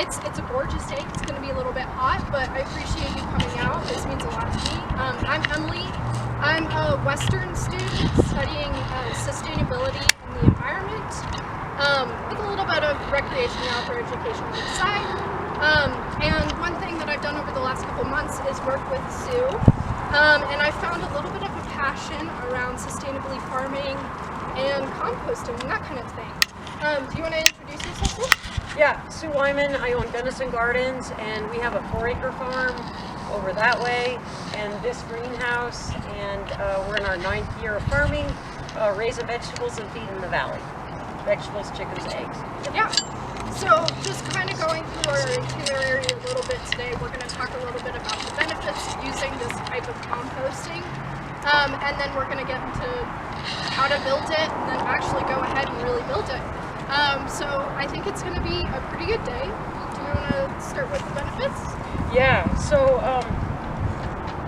It's a gorgeous day. It's going to be a little bit hot, but I appreciate you coming out. This means a lot to me. I'm Emily. I'm a Western student studying sustainability in the environment with a little bit of recreation and outdoor education on the side. And one thing that I've done over the last couple months is work with Sue. And I found a little bit of a passion around sustainably farming and composting and that kind of thing. Do you want to introduce yourself, Sue? Yeah, Sue Wyman. I own Gunnison Gardens, and we have a 4-acre farm over that way, and this greenhouse, and we're in our 9th year of farming, raising vegetables and feeding the valley. Vegetables, chickens, eggs. Yeah. So just kind of going through our itinerary a little bit today, we're going to talk a little bit about the benefits of using this type of composting, and then we're going to get into how to build it, and then actually go ahead and really build it. So I think it's going to be a pretty good day. Do you want to start with the benefits? Yeah, so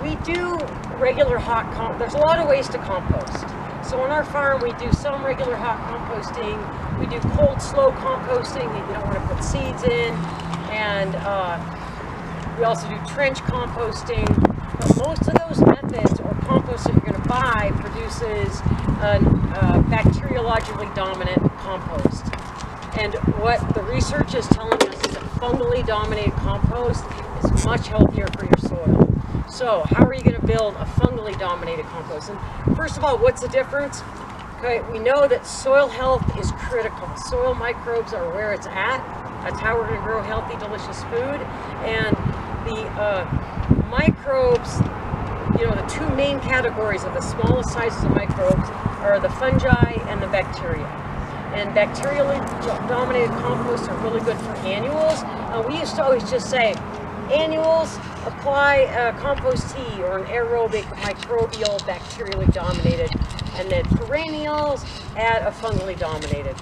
we do regular hot there's a lot of ways to compost. So on our farm we do some regular hot composting, we do cold slow composting, you don't want to put seeds in, and we also do trench composting. But most of those methods or compost that you're going to buy produces a bacteriologically dominant compost. And what the research is telling us is that fungally dominated compost is much healthier for your soil. So how are you going to build a fungally dominated compost? And first of all, what's the difference? Okay, we know that soil health is critical. Soil microbes are where it's at. That's how we're going to grow healthy, delicious food. And the microbes, you know, the two main categories of the smallest sizes of microbes are the fungi and the bacteria. And bacterially dominated composts are really good for annuals. We used to always just say, annuals, apply a compost tea or an aerobic microbial bacterially dominated, and then perennials, add a fungally dominated.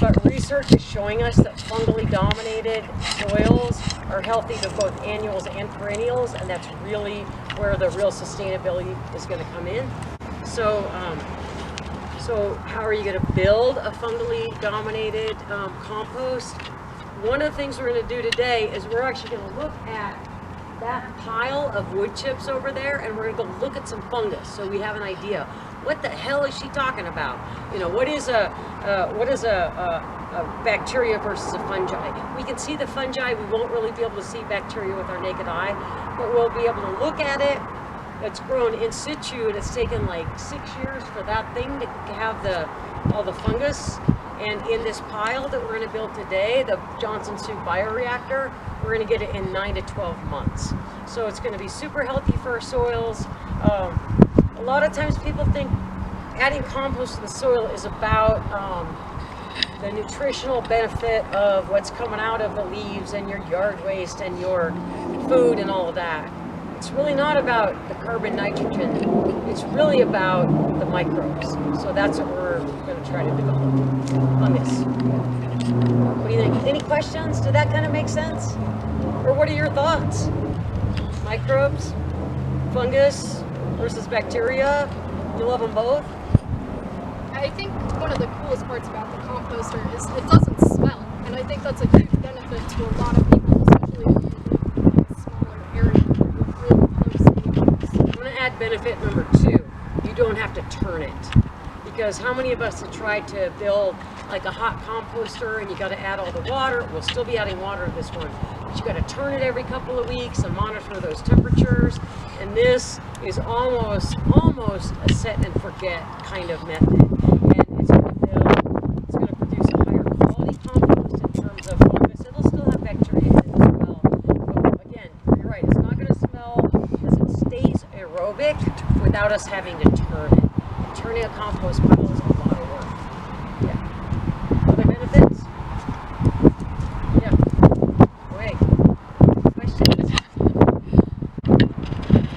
But research is showing us that fungally dominated soils are healthy to both annuals and perennials, and that's really where the real sustainability is going to come in. So how are you going to build a fungally dominated compost? One of the things we're going to do today is we're actually going to look at that pile of wood chips over there, and we're going to go look at some fungus so we have an idea. What the hell is she talking about? You know, what is a bacteria versus a fungi? We can see the fungi. We won't really be able to see bacteria with our naked eye, but we'll be able to look at it. It's grown in situ, and it's taken like 6 years for that thing to have all the fungus. And in this pile that we're going to build today, the Johnson-SU Bioreactor, we're going to get it in 9 to 12 months. So it's going to be super healthy for our soils. A lot of times people think adding compost to the soil is about the nutritional benefit of what's coming out of the leaves and your yard waste and your food and all of that. It's really not about the carbon, nitrogen. It's really about the microbes. So that's what we're going to try to develop on this. What do you think? Any questions? Did that kind of make sense? Or what are your thoughts? Microbes, fungus versus bacteria? You love them both? I think one of the coolest parts about the composter is it doesn't smell. And I think that's a huge benefit to a lot of people, especially if you live in a smaller area. Benefit number 2, you don't have to turn it, because how many of us have tried to build like a hot composter and you got to add all the water? We'll still be adding water to this one, but you got to turn it every couple of weeks and monitor those temperatures. And this is almost a set and forget kind of method, and it's going to produce a higher quality compost in terms of fungus. It'll still have bacteria in it as well, but again, you're right, it's not going to smell because it stays aerobic without us having to turn it. Turning a compost pile is a lot of work. Yeah. Other benefits? Yeah. Wait. Questions?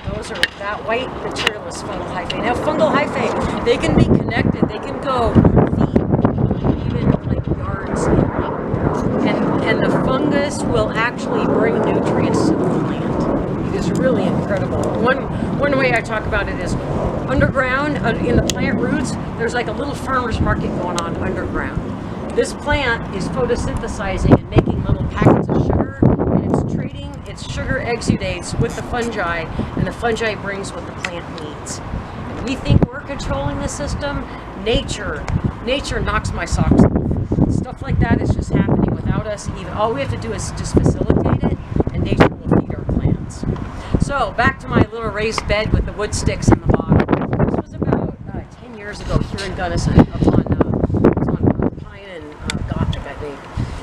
Those are, that white material is fungal hyphae. Now fungal hyphae, they can be connected. They can go feet, even like yards in. And the fungus will actually bring nutrients to the plant. It is really incredible. One way I talk about it is underground, in the plant roots, there's like a little farmer's market going on underground. This plant is photosynthesizing and making little packets of sugar its sugar exudates with the fungi, and the fungi brings what the plant needs. And we think we're controlling the system. Nature knocks my socks off. Stuff like that is just happening without us even. All we have to do is just facilitate it, and nature will feed our plants. So back to my little raised bed with the wood sticks in the bottom. This was about 10 years ago here in Gunnison, up on Pine and Gothic, I think.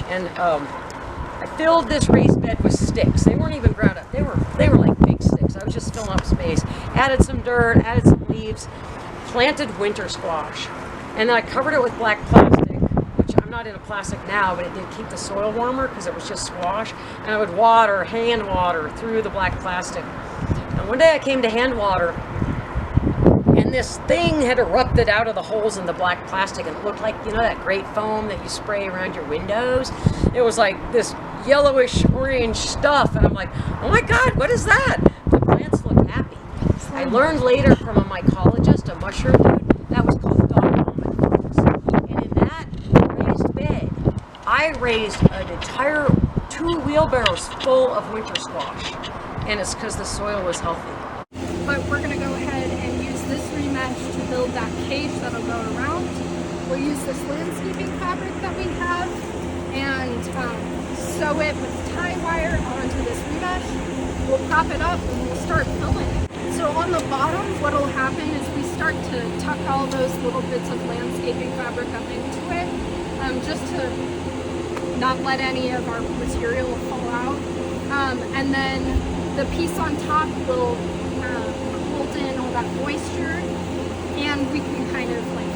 And I filled this raised bed with sticks. They weren't even ground up. They were like big sticks. I was just filling up space. Added some dirt, added some leaves, planted winter squash. And then I covered it with black plastic, which I'm not into plastic now, but it did keep the soil warmer because it was just squash. And I would hand water through the black plastic. And one day I came to hand water, and this thing had erupted out of the holes in the black plastic, and it looked like, you know, that great foam that you spray around your windows? It was like this yellowish orange stuff, and I'm like, oh my God, what is that? The plants looked happy. I learned later from a mycologist, a mushroom dude, that was called dog vomit fungus. And in that raised bed, I raised an entire 2 wheelbarrows full of winter squash, and it's because the soil was healthy. But we're gonna go ahead and use this remesh to build that cage that'll go around. We'll use this landscaping fabric that we have and sew it with tie wire onto this remesh. We'll prop it up and we'll start filling it. So on the bottom, what'll happen is we start to tuck all those little bits of landscaping fabric up into it, just to not let any of our material fall out. And then the piece on top will hold in all that moisture, and we can kind of like